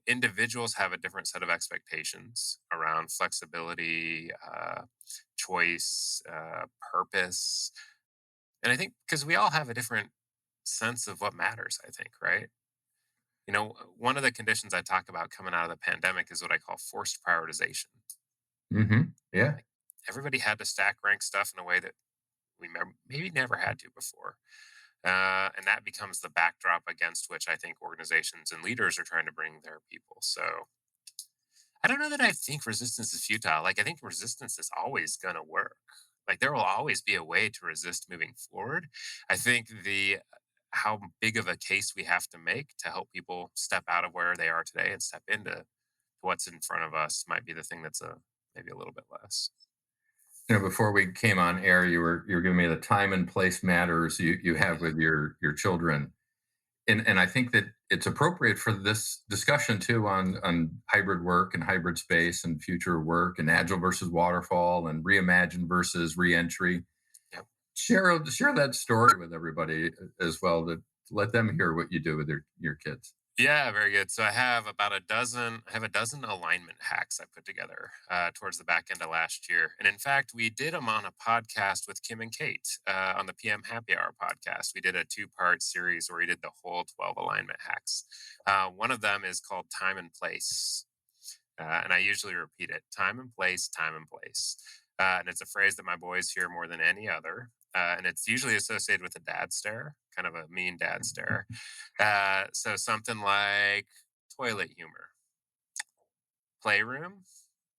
individuals have a different set of expectations around flexibility, choice, purpose. And I think because we all have a different sense of what matters, I think, right? One of the conditions I talk about coming out of the pandemic is what I call forced prioritization. Hmm. Yeah. Like, everybody had to stack rank stuff in a way that we maybe never had to before. And that becomes the backdrop against which I think organizations and leaders are trying to bring their people. So I don't know that I think resistance is futile. Like, I think resistance is always going to work. Like, there will always be a way to resist moving forward. I think the how big of a case we have to make to help people step out of where they are today and step into what's in front of us might be the thing that's maybe a little bit less. Before we came on air, you were giving me the time and place matters you have with your children, and I think that it's appropriate for this discussion too on hybrid work and hybrid space and future work and agile versus waterfall and reimagine versus reentry. Yep. Share that story with everybody as well, to let them hear what you do with your kids. Yeah, very good. So I have about a dozen. I have a dozen alignment hacks I put together towards the back end of last year, and in fact, we did them on a podcast with Kim and Kate on the PM Happy Hour podcast. We did a two-part series where we did the whole 12 alignment hacks. One of them is called time and place, and I usually repeat it: time and place, time and place. And it's a phrase that my boys hear more than any other, and it's usually associated with a dad stare, kind of a mean dad stare. So something like toilet humor, playroom,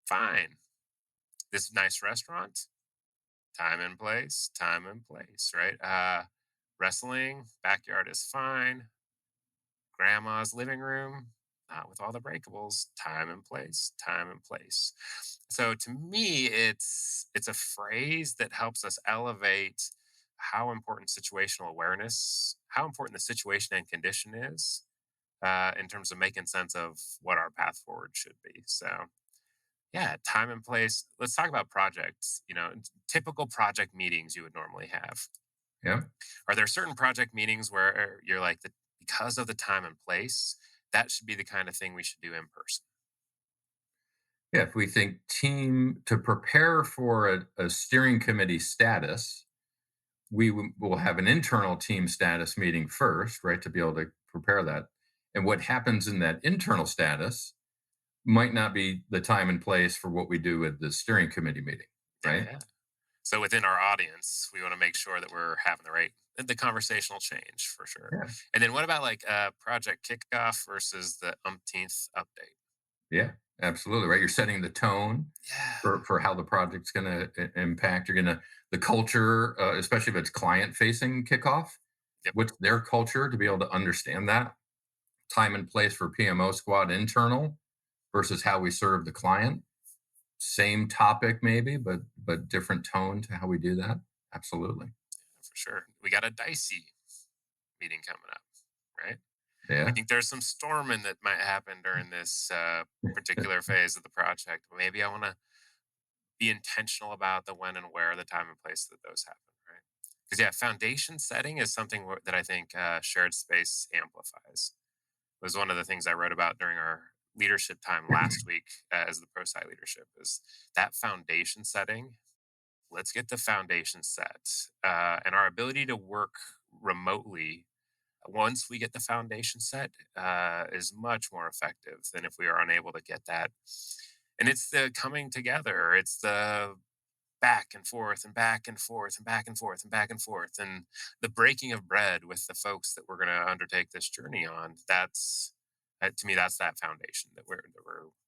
fine. This nice restaurant, time and place, right? Wrestling, backyard is fine. Grandma's living room, not with all the breakables, time and place, time and place. So to me, it's a phrase that helps us elevate how important situational awareness, how important the situation and condition is in terms of making sense of what our path forward should be. So, yeah, time and place. Let's talk about projects. Typical project meetings you would normally have. Yeah. Are there certain project meetings where you're like, because of the time and place, that should be the kind of thing we should do in person? Yeah. If we think team to prepare for a steering committee status, will have an internal team status meeting first, right, to be able to prepare that. And what happens in that internal status might not be the time and place for what we do at the steering committee meeting, right? Yeah. So within our audience, we want to make sure that we're having the conversational change for sure. Yeah. And then what about like project kickoff versus the umpteenth update? Yeah, absolutely. Right. You're setting the tone Yeah. for how the project's going to impact. You're going to, the culture, especially if it's client facing kickoff, Yep. what's their culture to be able to understand that time and place for PMO squad internal versus how we serve the client. Same topic maybe, but different tone to how we do that. Absolutely. For sure. We got a dicey meeting coming up, right? We Yeah. think there's some storming that might happen during this particular phase of the project. Maybe I want to be intentional about the when and where, the time and place that those happen, right? Because yeah, foundation setting is something that I think shared space amplifies. It was one of the things I wrote about during our leadership time last week as the Prosci leadership is that foundation setting. Let's get the foundation set and our ability to work remotely once we get the foundation set is much more effective than if we are unable to get that. And it's the coming together. It's the back and forth and back and forth and back and forth and back and forth and the breaking of bread with the folks that we're going to undertake this journey on. That's to me, that's that foundation that we're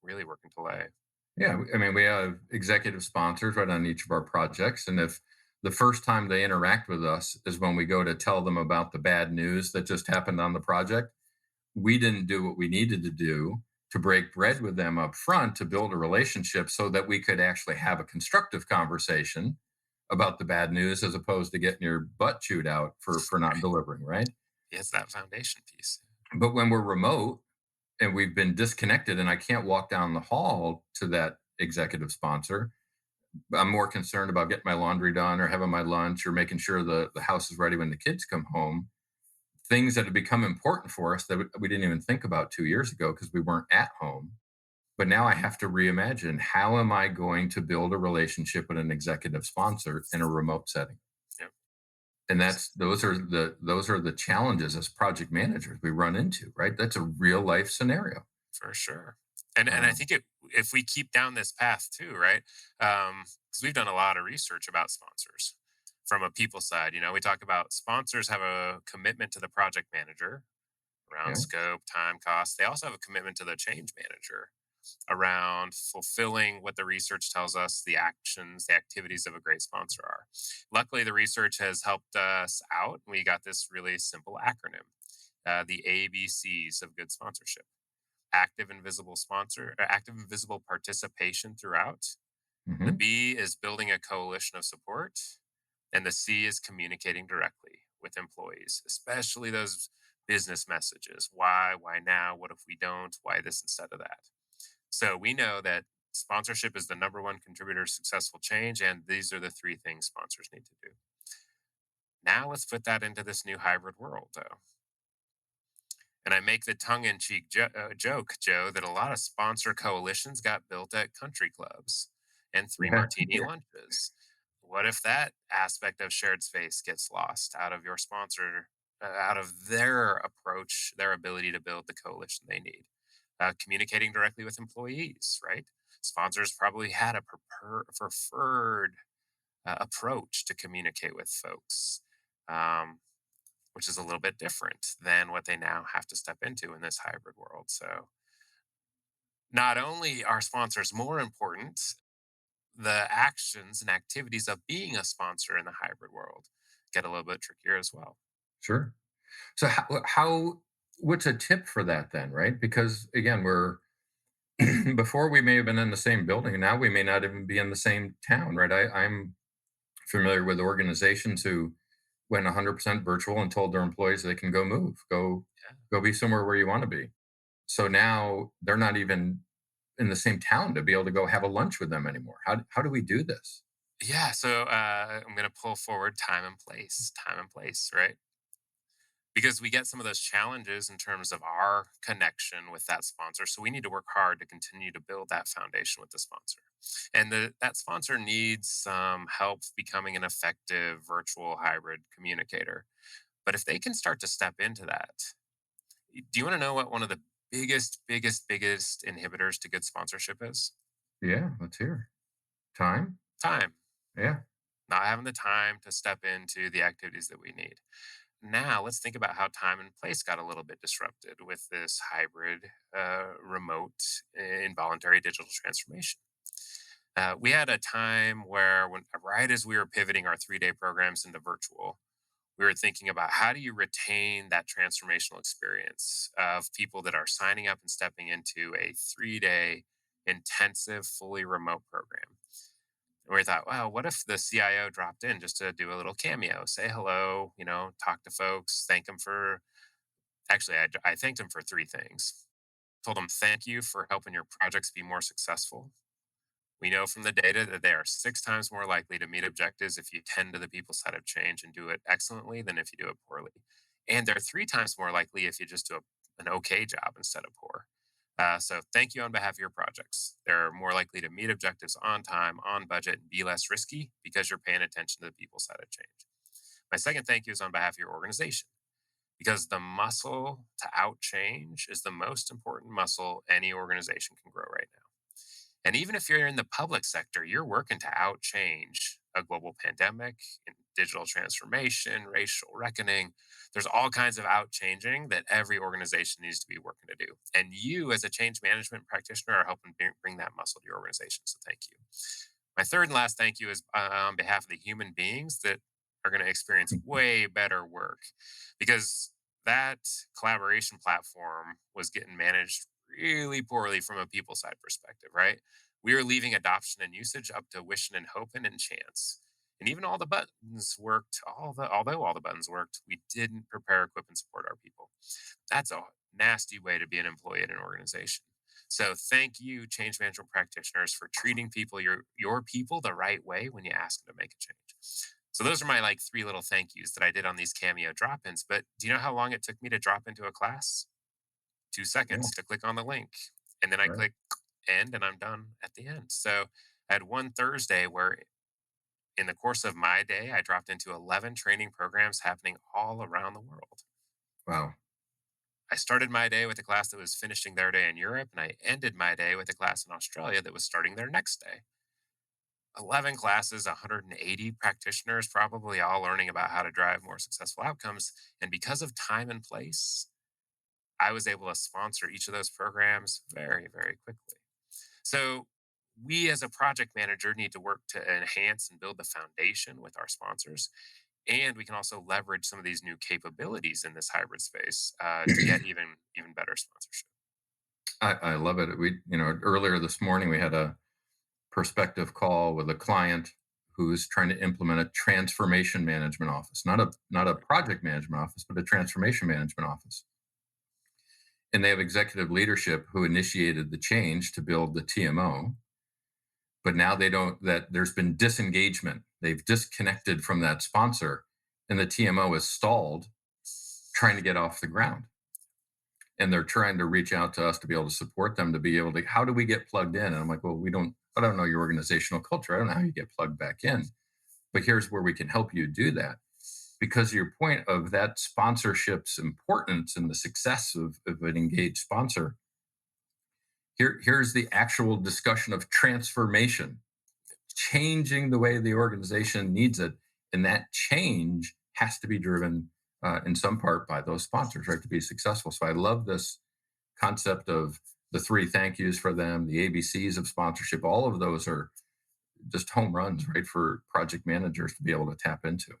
really working to lay. Yeah, I mean, we have executive sponsors right on each of our projects. And if the first time they interact with us is when we go to tell them about the bad news that just happened on the project, we didn't do what we needed to do to break bread with them up front to build a relationship so that we could actually have a constructive conversation about the bad news as opposed to getting your butt chewed out for not delivering, right? It's that foundation piece. But when we're remote and we've been disconnected and I can't walk down the hall to that executive sponsor, I'm more concerned about getting my laundry done or having my lunch or making sure the house is ready when the kids come home. Things that have become important for us that we didn't even think about 2 years ago because we weren't at home. But now I have to reimagine, how am I going to build a relationship with an executive sponsor in a remote setting? Yep. And those are the challenges as project managers we run into, right? That's a real life scenario. For sure. And I Um, think if we keep down this path too, right? Because we've done a lot of research about sponsors from a people side. We talk about sponsors have a commitment to the project manager around yeah, scope, time, cost. They also have a commitment to the change manager around fulfilling what the research tells us the actions, the activities of a great sponsor are. Luckily, the research has helped us out. We got this really simple acronym, the ABCs of good sponsorship: active and visible active and visible participation throughout. The mhm. B is building a coalition of support. And the C is communicating directly with employees, especially those business messages. Why now? What if we don't? Why this instead of that? So we know that sponsorship is the number one contributor to successful change. And these are the three things sponsors need to do. Now let's put that into this new hybrid world, though. And I make the tongue-in-cheek joke, Joe, that a lot of sponsor coalitions got built at country clubs and three Yeah. martini lunches. What if that aspect of shared space gets lost out of your sponsor, out of their approach, their ability to build the coalition they need? Communicating directly with employees, right? Sponsors probably had a preferred approach to communicate with folks. Um, which is a little bit different than what they now have to step into in this hybrid world. So, not only are sponsors more important, the actions and activities of being a sponsor in the hybrid world get a little bit trickier as well. Sure. So what's a tip for that then, right? Because again, we're before we may have been in the same building, and now we may not even be in the same town, right? I'm familiar with organizations who went 100% virtual and told their employees they can go move, Yeah. go be somewhere where you want to be. So now they're not even in the same town to be able to go have a lunch with them anymore. How do we do this? Yeah. So, I'm going to pull forward time and place, right? Because we get some of those challenges in terms of our connection with that sponsor. So we need to work hard to continue to build that foundation with the sponsor. And that sponsor needs some help becoming an effective virtual hybrid communicator. But if they can start to step into that, do you want to know what one of the biggest inhibitors to good sponsorship is? Yeah, let's hear. Time? Time. Yeah. Not having the time to step into the activities that we need. Now, let's think about how time and place got a little bit disrupted with this hybrid, remote, involuntary digital transformation. We had a time where, right as we were pivoting our 3-day programs into virtual, we were thinking about how do you retain that transformational experience of people that are signing up and stepping into a 3-day intensive, fully remote program. And we thought, wow, what if the CIO dropped in just to do a little cameo, say hello, talk to folks, thank them for, actually, I thanked him for three things. Told him, thank you for helping your projects be more successful. We know from the data that they are 6 times more likely to meet objectives if you tend to the people side of change and do it excellently than if you do it poorly. And they're 3 times more likely if you just do an okay job instead of poor. So thank you on behalf of your projects. They're more likely to meet objectives on time, on budget, and be less risky because you're paying attention to the people side of change. My second thank you is on behalf of your organization because the muscle to out change is the most important muscle any organization can grow right now. And even if you're in the public sector, you're working to out change a global pandemic, digital transformation, racial reckoning. There's all kinds of out changing that every organization needs to be working to do. And you, as a change management practitioner, are helping bring that muscle to your organization. So thank you. My third and last thank you is on behalf of the human beings that are going to experience way better work because that collaboration platform was getting managed really poorly from a people side perspective, right? We were leaving adoption and usage up to wishing and hoping and chance. And even all the buttons worked, although all the buttons worked, we didn't prepare, equip, and support our people. That's a nasty way to be an employee at an organization. So thank you, change management practitioners, for treating your people the right way when you ask them to make a change. So those are my like 3 little thank yous that I did on these Cameo drop-ins. But do you know how long it took me to drop into a class? 2 Yeah. seconds to click on the link. And then I Right. click end and I'm done at the end. So I had one Thursday where in the course of my day, I dropped into 11 training programs happening all around the world. Wow. I started my day with a class that was finishing their day in Europe, and I ended my day with a class in Australia that was starting their next day. 11 classes, 180 practitioners, probably all learning about how to drive more successful outcomes. And because of time and place, I was able to sponsor each of those programs very, very quickly. So, we as a project manager need to work to enhance and build the foundation with our sponsors. And we can also leverage some of these new capabilities in this hybrid space to get even better sponsorship. I love it. Earlier this morning we had a perspective call with a client who's trying to implement a transformation management office, not a project management office, but a transformation management office. And they have executive leadership who initiated the change to build the TMO, but now they don't. That there's been disengagement. They've disconnected from that sponsor, and the TMO is stalled, trying to get off the ground. and they're trying to reach out to us to be able to support them to be able to, how do we get plugged in? And I'm like, well, I don't know your organizational culture. I don't know how you get plugged back in, but here's where we can help you do that. Because your point of that sponsorship's importance and the success of an engaged sponsor, here's the actual discussion of transformation, changing the way the organization needs it. And that change has to be driven in some part by those sponsors, right, to be successful. So I love this concept of the three thank yous for them, the ABCs of sponsorship. All of those are just home runs, right, for project managers to be able to tap into.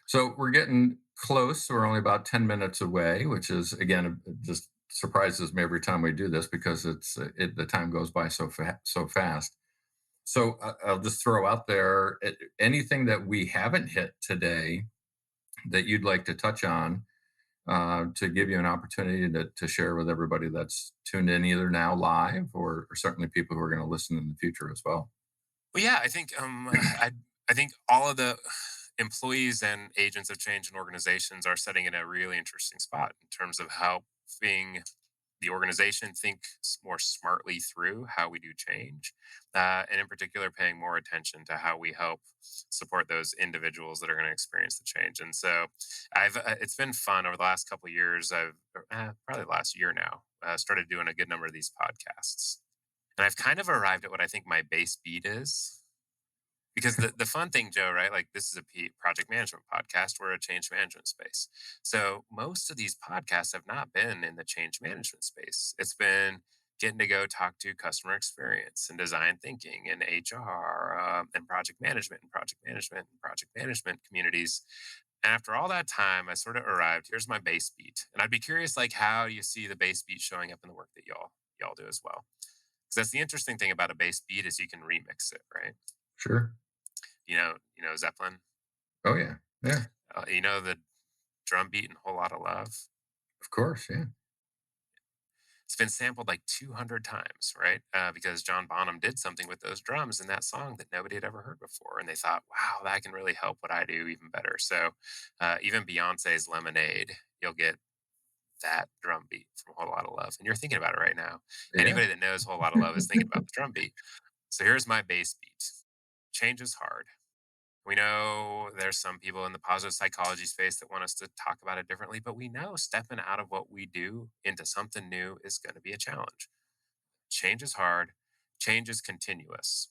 So we're getting close. We're only about 10 minutes away, which is, again, it just surprises me every time we do this because the time goes by so fast. So I'll just throw out there anything that we haven't hit today that you'd like to touch on to give you an opportunity to share with everybody that's tuned in either now live or certainly people who are going to listen in the future as well. Well, yeah, I think I think all of the employees and agents of change in organizations are sitting in a really interesting spot in terms of helping the organization think more smartly through how we do change, and in particular, paying more attention to how we help support those individuals that are going to experience the change. And so, I've it's been fun over the last couple of years. I've probably the last year now started doing a good number of these podcasts, and I've kind of arrived at what I think my base beat is. Because the fun thing, Joe, right? Like this is a project management podcast. We're a change management space. So most of these podcasts have not been in the change management space. It's been getting to go talk to customer experience and design thinking and HR and project management communities. And after all that time, I sort of arrived. Here's my base beat, and I'd be curious, like, how you see the base beat showing up in the work that y'all do as well. Because that's the interesting thing about a base beat is you can remix it, right? Sure. Zeppelin. Oh, yeah. Yeah. The drum beat and Whole Lot of Love. Of course. Yeah. It's been sampled like 200 times, right? Because John Bonham did something with those drums in that song that nobody had ever heard before, and they thought, "Wow, that can really help what I do even better." So, even Beyonce's "Lemonade," you'll get that drum beat from Whole Lot of Love, and you're thinking about it right now. Yeah. Anybody that knows Whole Lot of Love is thinking about the drum beat. So here's my bass beat: change is hard. We know there's some people in the positive psychology space that want us to talk about it differently, but we know stepping out of what we do into something new is going to be a challenge. Change is hard, change is continuous.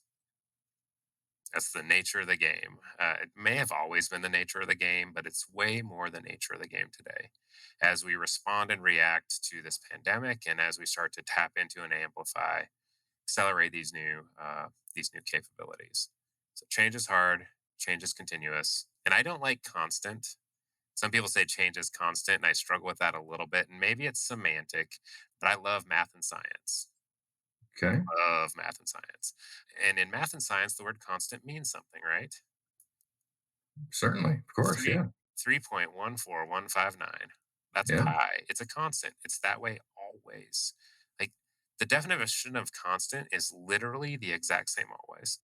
That's the nature of the game. It may have always been the nature of the game, but it's way more the nature of the game today. As we respond and react to this pandemic, and as we start to tap into and amplify, accelerate these new capabilities. So change is hard, change is continuous, and I don't like constant. Some people say change is constant, and I struggle with that a little bit. And maybe it's semantic, but I love math and science. Okay. Love math and science. And in math and science, the word constant means something, right? Certainly. Of course. Three Yeah. 3.14159. That's Yeah. pi. It's a constant. It's that way always. Like the definition of constant is literally the exact same always.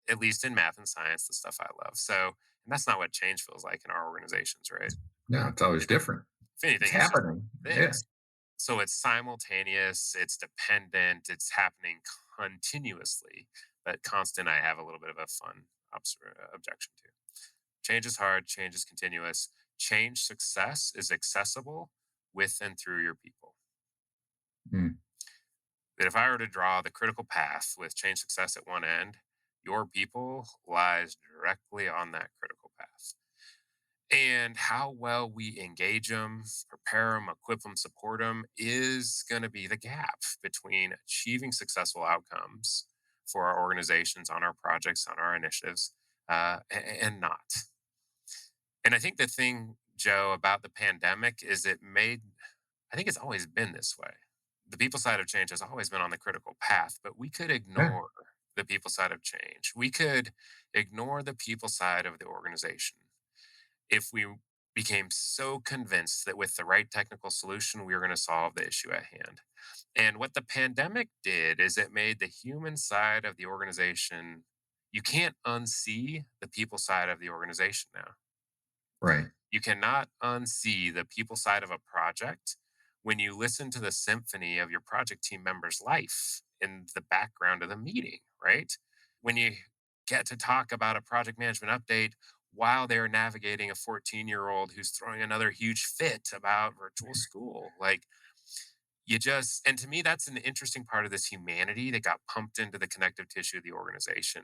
At least in math and science, the stuff I love. So, and that's not what change feels like in our organizations, right? Yeah. It's always different. If It's anything, it's just happening. Yeah. this. So it's simultaneous, it's dependent, it's happening continuously. But constant, I have a little bit of a fun objection to. Change is hard, change is continuous. Change success is accessible with and through your people. Mm. That if I were to draw the critical path with change success at one end, your people lies directly on that critical path. And how well we engage them, prepare them, equip them, support them is going to be the gap between achieving successful outcomes for our organizations, on our projects, on our initiatives, and not. And I think the thing, Joe, about the pandemic is I think it's always been this way. The people side of change has always been on the critical path, but we could Yeah. ignore the people side of change. We could ignore the people side of the organization if we became so convinced that with the right technical solution, we were going to solve the issue at hand. And what the pandemic did is it made the human side of the organization, you can't unsee the people side of the organization now. Right. You cannot unsee the people side of a project when you listen to the symphony of your project team member's life in the background of the meeting, right? When you get to talk about a project management update while they're navigating a 14-year-old who's throwing another huge fit about virtual school. Like, you just, and to me, that's an interesting part of this humanity that got pumped into the connective tissue of the organization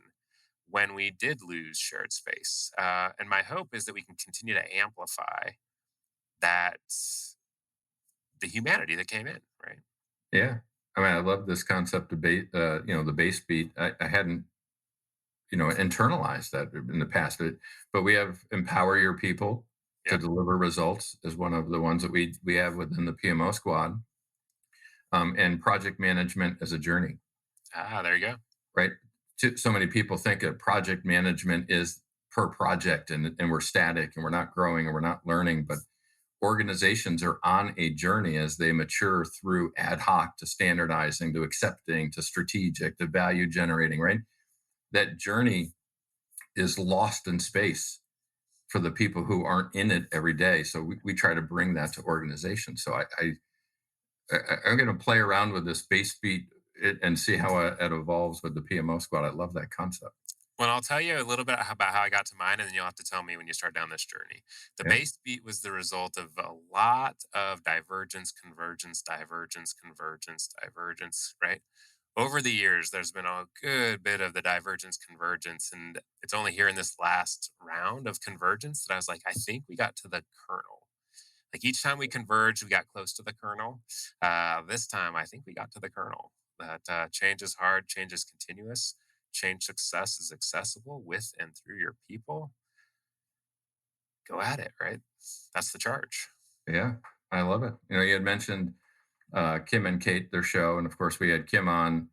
when we did lose shared space. And my hope is that we can continue to amplify that, the humanity that came in, right? Yeah. I mean, I love this concept of the base beat. I hadn't, internalized that in the past, but we have empower your people to Yeah. deliver results is one of the ones that we have within the PMO squad, and project management as a journey, There you go. right? So many people think that project management is per project, and we're static and we're not growing and we're not learning, but organizations are on a journey as they mature through ad hoc to standardizing to accepting to strategic to value generating, right? That journey is lost in space for the people who aren't in it every day. So we try to bring that to organizations. So I'm going to play around with this base beat and see how it evolves with the PMO squad. I love that concept. Well, I'll tell you a little bit about how I got to mine, and then you'll have to tell me when you start down this journey. The Yeah. base beat was the result of a lot of divergence, convergence, divergence, convergence, divergence, right? Over the years, there's been a good bit of the divergence, convergence, and it's only here in this last round of convergence that I was like, I think we got to the kernel. Like each time we converged, we got close to the kernel. This time, I think we got to the kernel. That change is hard, change is continuous, change success is accessible with and through your people. Go at it, right? That's the charge. Yeah, I love it. You had mentioned Kim and Kate, their show, and of course we had Kim on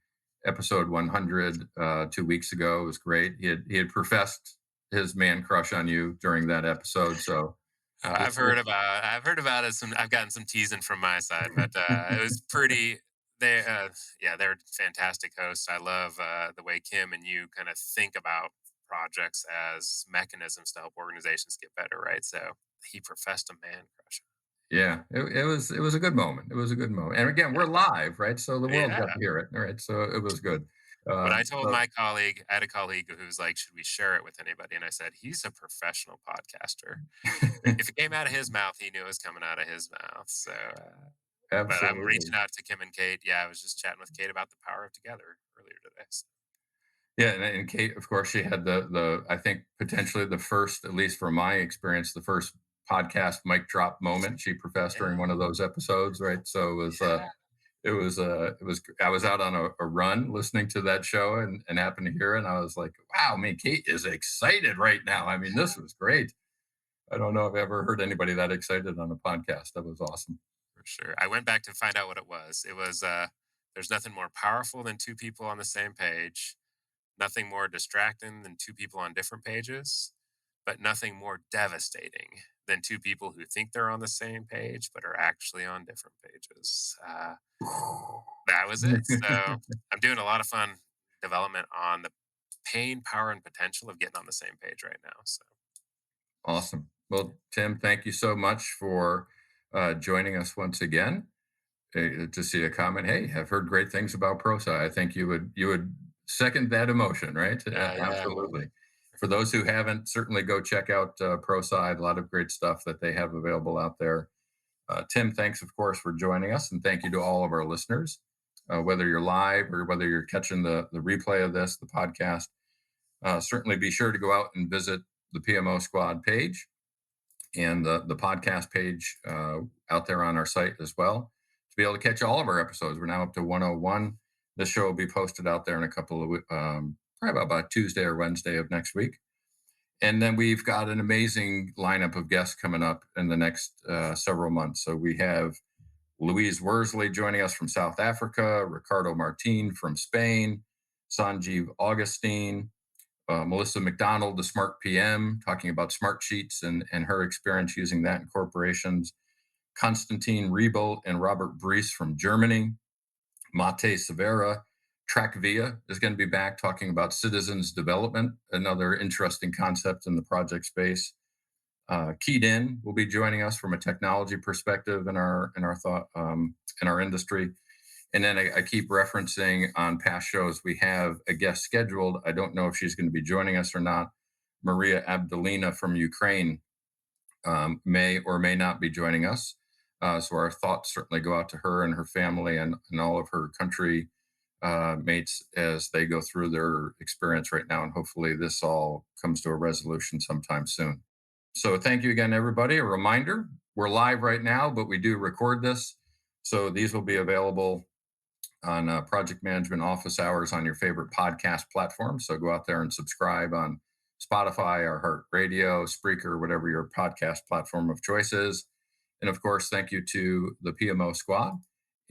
episode 100 2 weeks ago. It was great. He had professed his man crush on you during that episode. So I've heard about it. I've gotten some teasing from my side, but it was pretty. Yeah, they're fantastic hosts. I love the way Kim and you kind of think about projects as mechanisms to help organizations get better, right? So he professed a man crush. yeah, it was a good moment. It was a good moment. And again, we're live, right? So the world Yeah. got to hear it. All right. So it was good. When I told So my colleague, I had a colleague who was like, "Should we share it with anybody?" And I said, "He's a professional podcaster. If it came out of his mouth, he knew it was coming out of his mouth." So, but I'm absolutely. reaching out to Kim and Kate. Yeah, I was just chatting with Kate about the power of together earlier today. So, Yeah, and Kate, of course, she had the I think potentially the first, at least from my experience, the first podcast mic drop moment she professed during yeah, one of those episodes, right? So yeah, it was I was out on a run listening to that show and happened to hear it, and I was like, wow, man, Kate is excited right now. I mean, this was great. I don't know if I've ever heard anybody that excited on a podcast. That was awesome. for sure. I went back to find out what it was. It was there's nothing more powerful than two people on the same page. Nothing more distracting than two people on different pages, but nothing more devastating than two people who think they're on the same page but are actually on different pages. That was it. So I'm doing a lot of fun development on the pain, power, and potential of getting on the same page right now. So Awesome. Well, Tim, thank you so much for joining us once again. To see a comment, hey, I've heard great things about Prosci. I think you would second that emotion, right? yeah, Absolutely. For those who haven't, certainly go check out Prosci. A lot of great stuff that they have available out there. Tim, thanks, of course, for joining us, and thank you to all of our listeners, whether you're live or whether you're catching the replay of this, the podcast. Certainly be sure to go out and visit the PMO Squad page and the podcast page out there on our site as well to be able to catch all of our episodes. We're now up to 101. This show will be posted out there in a couple of probably about Tuesday or Wednesday of next week. And then we've got an amazing lineup of guests coming up in the next several months. So we have Louise Worsley joining us from South Africa, Ricardo Martin from Spain, Sanjeev Augustine, Melissa McDonald, the Smart PM, talking about smart sheets and her experience using that in corporations. Konstantin Riebel and Robert Brees from Germany. Mate Severa. Trackvia is going to be back talking about citizens development, another interesting concept in the project space. keyed in will be joining us from a technology perspective in our thought in our industry. And then I keep referencing on past shows, we have a guest scheduled. I don't know if she's going to be joining us or not. Maria Abdalina from Ukraine may or may not be joining us. So our thoughts certainly go out to her and her family and all of her country mates as they go through their experience right now. And hopefully this all comes to a resolution sometime soon. So thank you again, everybody. A reminder, we're live right now, but we do record this. So these will be available on Project Management Office Hours on your favorite podcast platform. So go out there and subscribe on Spotify or Heart Radio, Spreaker, whatever your podcast platform of choice is. And of course, thank you to the PMO Squad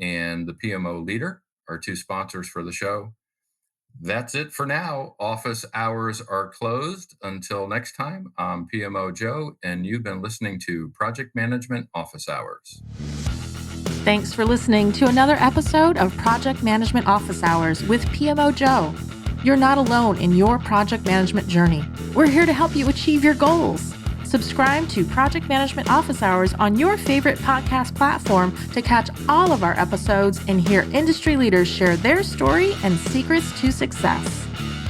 and the PMO Leader, our two sponsors for the show. That's it for now. Office hours are closed. Until next time, I'm PMO Joe, and you've been listening to Project Management Office Hours. Thanks for listening to another episode of Project Management Office Hours with PMO Joe. You're not alone in your project management journey. We're here to help you achieve your goals. Subscribe to Project Management Office Hours on your favorite podcast platform to catch all of our episodes and hear industry leaders share their story and secrets to success.